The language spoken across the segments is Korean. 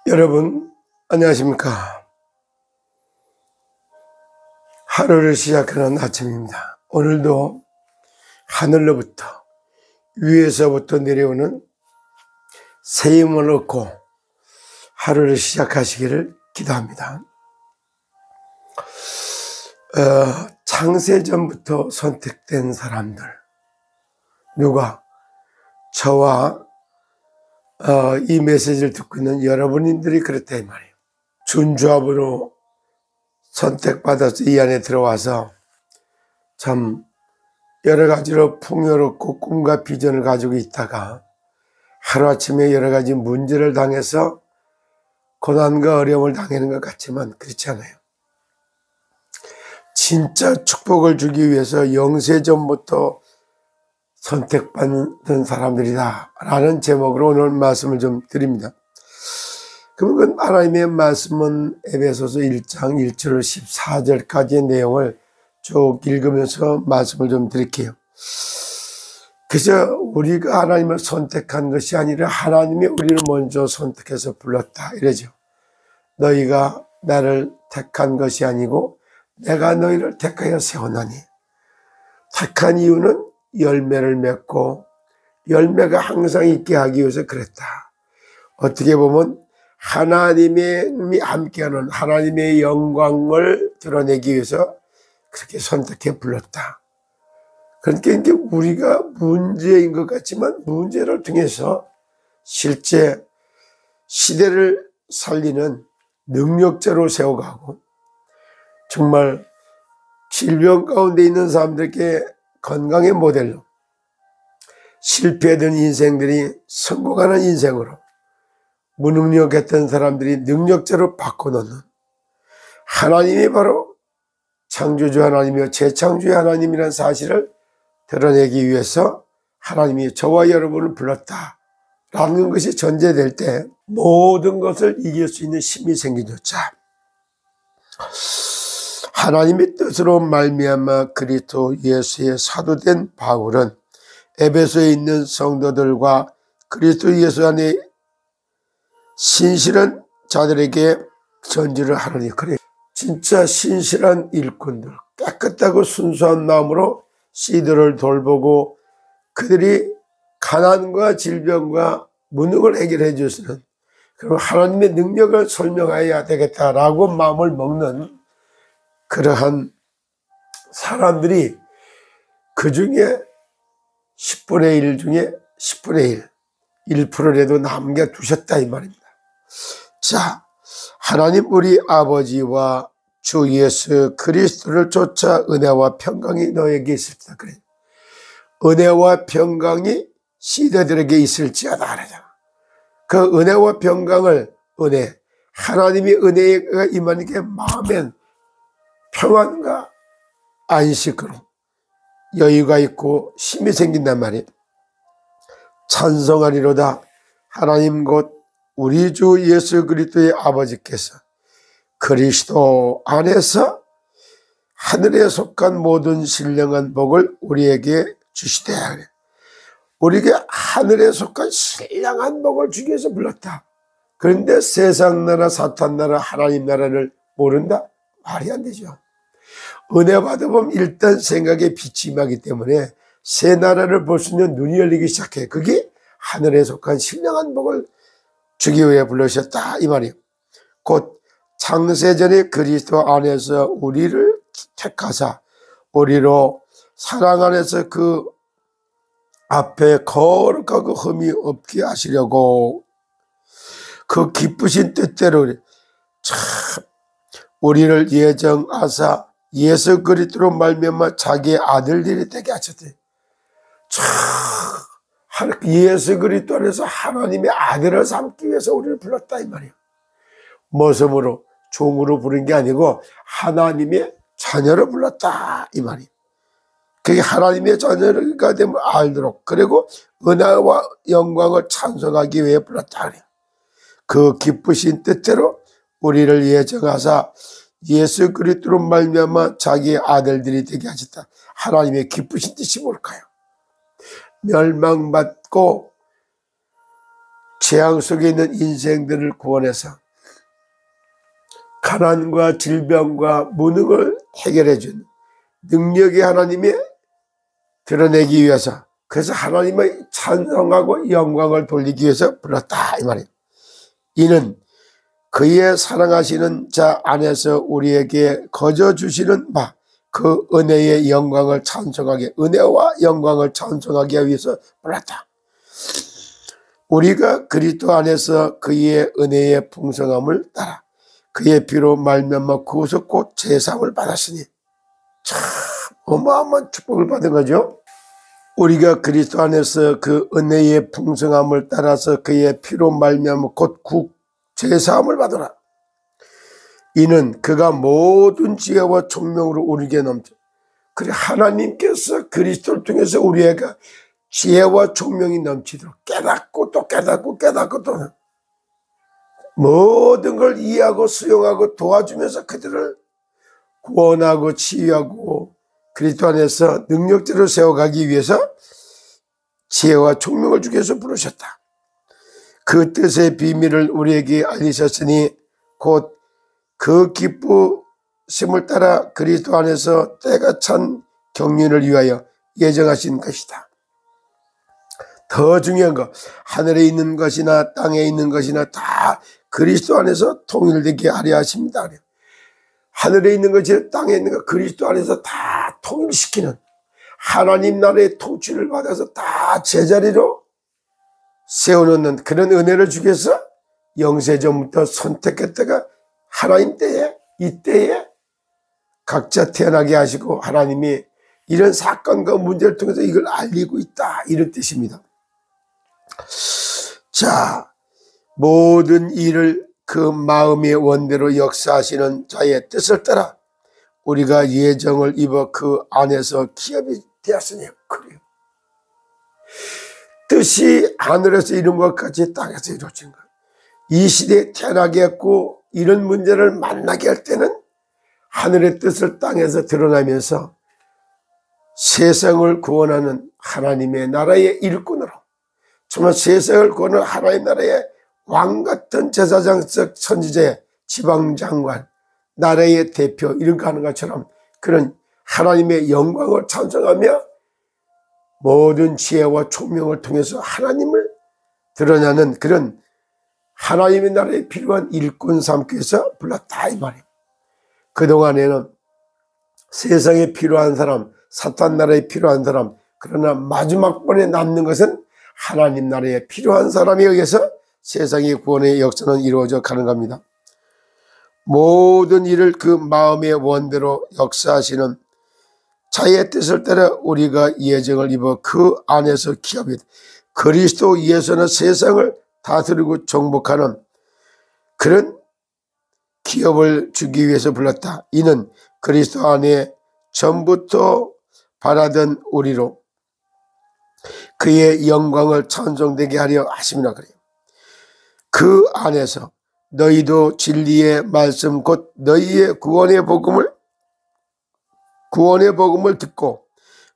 여러분 안녕하십니까? 하루를 시작하는 아침입니다. 오늘도 하늘로부터 위에서부터 내려오는 새 힘을 얻고 하루를 시작하시기를 기도합니다. 창세전부터 선택된 사람들, 누가? 저와 이 메시지를 듣고 있는 여러분들이 그렇다 이 말이에요. 준조합으로 선택받아서 이 안에 들어와서 참 여러 가지로 풍요롭고 꿈과 비전을 가지고 있다가 하루아침에 여러 가지 문제를 당해서 고난과 어려움을 당하는 것 같지만 그렇지 않아요. 진짜 축복을 주기 위해서 영세전부터 선택받는 사람들이다 라는 제목으로 오늘 말씀을 좀 드립니다. 그러면 하나님의 말씀은 에베소서 1장 1절 14절까지의 내용을 쭉 읽으면서 말씀을 좀 드릴게요. 그저 우리가 하나님을 선택한 것이 아니라 하나님이 우리를 먼저 선택해서 불렀다 이러죠. 너희가 나를 택한 것이 아니고 내가 너희를 택하여 세워나니, 택한 이유는 열매를 맺고 열매가 항상 있게 하기 위해서 그랬다. 어떻게 보면 하나님이 함께하는 하나님의 영광을 드러내기 위해서 그렇게 선택해 불렀다. 그러니까 이게 우리가 문제인 것 같지만 문제를 통해서 실제 시대를 살리는 능력자로 세워가고 정말 질병 가운데 있는 사람들에게 건강의 모델로, 실패했던 인생들이 성공하는 인생으로, 무능력했던 사람들이 능력자로 바꿔놓는 하나님이 바로 창조주 하나님이요 재창조의 하나님이라는 사실을 드러내기 위해서 하나님이 저와 여러분을 불렀다라는 것이 전제될 때 모든 것을 이길 수 있는 힘이 생기죠. 자, 하나님의 뜻으로 말미암아 그리스도 예수의 사도된 바울은 에베소에 있는 성도들과 그리스도 예수 안에 신실한 자들에게 전지를 하느니, 그래 진짜 신실한 일꾼들, 깨끗하고 순수한 마음으로 씨들을 돌보고 그들이 가난과 질병과 무능을 해결해 주시는, 그리고 하나님의 능력을 설명해야 되겠다라고 마음을 먹는 그러한 사람들이 그 중에 10분의 1 중에 10분의 1, 1%라도 남겨두셨다 이 말입니다. 자, 하나님 우리 아버지와 주 예수 그리스도를 쫓아 은혜와 평강이 너에게 있을지다 그래. 은혜와 평강이 시대들에게 있을지어다 그러잖아. 그 은혜와 평강을 하나님이 은혜가 임하니까 마음엔 평안과 안식으로 여유가 있고 힘이 생긴단 말이에요. 찬송하리로다. 하나님 곧 우리 주 예수 그리스도의 아버지께서 그리스도 안에서 하늘에 속한 모든 신령한 복을 우리에게 주시되, 우리에게 하늘에 속한 신령한 복을 주기 위해서 불렀다. 그런데 세상 나라, 사탄 나라, 하나님 나라를 모른다? 말이 안 되죠. 은혜 받아보면 일단 생각에 빛이 임하기 때문에 새 나라를 볼 수 있는 눈이 열리기 시작해. 그게 하늘에 속한 신령한 복을 주기 위해 불러주셨다 이 말이에요. 곧 창세전에 그리스도 안에서 우리를 택하사 우리로 사랑 안에서 그 앞에 거룩하고 흠이 없게 하시려고 그 기쁘신 뜻대로 참 우리를 예정하사 예수 그리스도로 말미암아 자기의 아들들이 되게 하셨대. 참 예수 그리스도 안에서 하나님의 아들을 삼기 위해서 우리를 불렀다 이 말이에요. 모습으로 종으로 부른 게 아니고 하나님의 자녀로 불렀다 이 말이에요. 그게 하나님의 자녀가 되면 알도록, 그리고 은혜와 영광을 찬송하기 위해 불렀다 그래요. 그 기쁘신 뜻대로 우리를 예정하사 예수 그리스도로 말미암아 자기의 아들들이 되게 하셨다. 하나님의 기쁘신 뜻이 뭘까요? 멸망받고 재앙 속에 있는 인생들을 구원해서 가난과 질병과 무능을 해결해 준 능력의 하나님이 드러내기 위해서, 그래서 하나님의 찬송하고 영광을 돌리기 위해서 불렀다 이 말이에요. 이는 그의 사랑하시는 자 안에서 우리에게 거저 주시는 바 그 은혜의 영광을 찬송하게, 은혜와 영광을 찬송하기 위해서 불렀다. 우리가 그리스도 안에서 그의 은혜의 풍성함을 따라 그의 피로 말미암아 구속 곧 제사함을 받았으니, 참 어마어마한 축복을 받은 거죠. 우리가 그리스도 안에서 그 은혜의 풍성함을 따라서 그의 피로 말미암아 곧 제사함을 받으라. 이는 그가 모든 지혜와 총명으로 우리에게 넘쳐, 그래 하나님께서 그리스도를 통해서 우리에게 지혜와 총명이 넘치도록 깨닫고 또 깨닫고 또 모든 걸 이해하고 수용하고 도와주면서 그들을 구원하고 치유하고 그리스도 안에서 능력대로 세워가기 위해서 지혜와 총명을 주기 위해서 부르셨다. 그 뜻의 비밀을 우리에게 알리셨으니 곧 그 기쁘심을 따라 그리스도 안에서 때가 찬 경륜을 위하여 예정하신 것이다. 더 중요한 거, 하늘에 있는 것이나 땅에 있는 것이나 다 그리스도 안에서 통일되게 하려 하십니다. 하늘에 있는 것이 땅에 있는 것, 그리스도 안에서 다 통일시키는 하나님 나라의 통치를 받아서 다 제자리로 세워놓는 그런 은혜를 주기 위해서 영세전부터 선택했다가 하나님 때에, 이때에 각자 태어나게 하시고 하나님이 이런 사건과 문제를 통해서 이걸 알리고 있다, 이런 뜻입니다. 자, 모든 일을 그 마음의 원대로 역사하시는 자의 뜻을 따라 우리가 예정을 입어 그 안에서 기업이 되었으니, 그래요. 뜻이 하늘에서 이룬 것까지 땅에서 이루어진 것. 이 시대에 태어나게 했고 이런 문제를 만나게 할 때는 하늘의 뜻을 땅에서 드러나면서 세상을 구원하는 하나님의 나라의 일꾼으로, 정말 세상을 구원하는 하나님 나라의 왕같은 제사장적 선지자의 지방장관, 나라의 대표, 이런 거 하는 것처럼 그런 하나님의 영광을 찬송하며 모든 지혜와 총명을 통해서 하나님을 드러나는 그런 하나님의 나라에 필요한 일꾼 삼기 위해서 불렀다 이 말이에요. 그동안에는 세상에 필요한 사람, 사탄 나라에 필요한 사람, 그러나 마지막 번에 남는 것은 하나님 나라에 필요한 사람에 의해서 세상의 구원의 역사는 이루어져 가는 겁니다. 모든 일을 그 마음의 원대로 역사하시는 자의 뜻을 따라 우리가 예정을 입어 그 안에서 기업이, 그리스도 예수는 세상을 다스리고 정복하는 그런 기업을 주기 위해서 불렀다. 이는 그리스도 안에 전부터 바라던 우리로 그의 영광을 찬송되게 하려 하심이라 그래요. 그 안에서 너희도 진리의 말씀 곧 너희의 구원의 복음을 듣고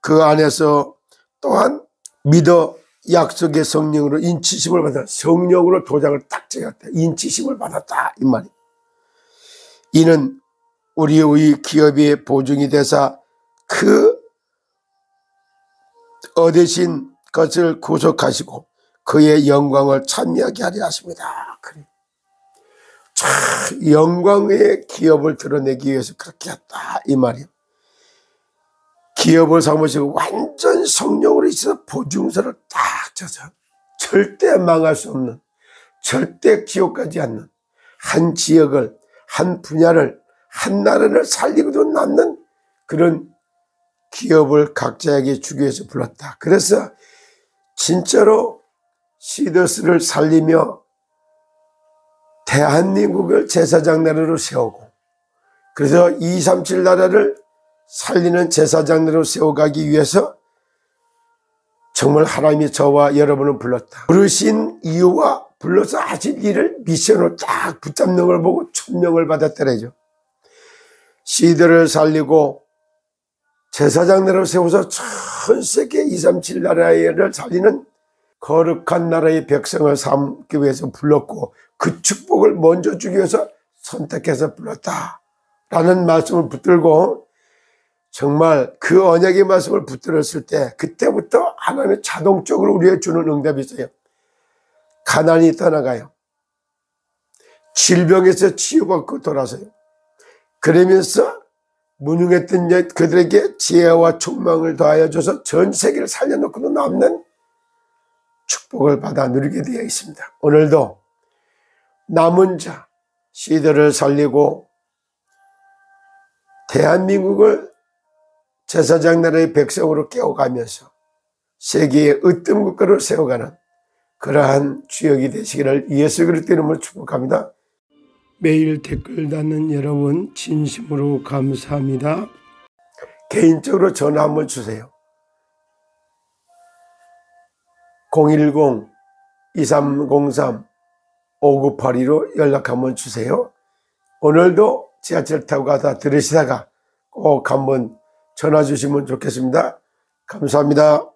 그 안에서 또한 믿어 약속의 성령으로 인치심을 받았다. 성령으로 도장을 딱 찍었다. 인치심을 받았다 이 말이. 이는 우리의 기업의 보증이 되사 그 얻으신 것을 구속하시고 그의 영광을 찬미하게 하려 하십니다. 그래. 영광의 기업을 드러내기 위해서 그렇게 했다 이 말이에요. 기업을 삼으시고 완전 성령으로 있어서 보증서를 딱 쳐서 절대 망할 수 없는, 절대 지옥 가지 않는 한 지역을, 한 분야를, 한 나라를 살리고도 남는 그런 기업을 각자에게 주기 위해서 불렀다. 그래서 진짜로 시더스를 살리며 대한민국을 제사장 나라로 세우고, 그래서 237 나라를 살리는 제사장으로 세워가기 위해서 정말 하나님이 저와 여러분을 불렀다. 부르신 이유와 불러서 하실 일을 미션으로 딱 붙잡는 걸 보고 천명을 받았더래죠. 시대를 살리고 제사장으로 세워서 전 세계 237 나라를 살리는 거룩한 나라의 백성을 삼기 위해서 불렀고 그 축복을 먼저 주기 위해서 선택해서 불렀다 라는 말씀을 붙들고 정말 그 언약의 말씀을 붙들었을 때 그때부터 하나님은 자동적으로 우리에게 주는 응답이 있어요. 가난이 떠나가요. 질병에서 치유받고 돌아서요. 그러면서 무능했던 그들에게 지혜와 총망을 더하여 줘서 전 세계를 살려놓고도 남는 축복을 받아 누리게 되어 있습니다. 오늘도 남은 자 시대를 살리고 대한민국을 제사장 나라의 백성으로 깨워가면서 세계의 으뜸 국가로 세워가는 그러한 주역이 되시기를 예수 그리스도 이름으로 축복합니다. 매일 댓글 달는 여러분 진심으로 감사합니다. 개인적으로 전화 한번 주세요. 010-2303-5982로 연락 한번 주세요. 오늘도 지하철 타고 가다 들으시다가 꼭 한번 전화 주시면 좋겠습니다. 감사합니다.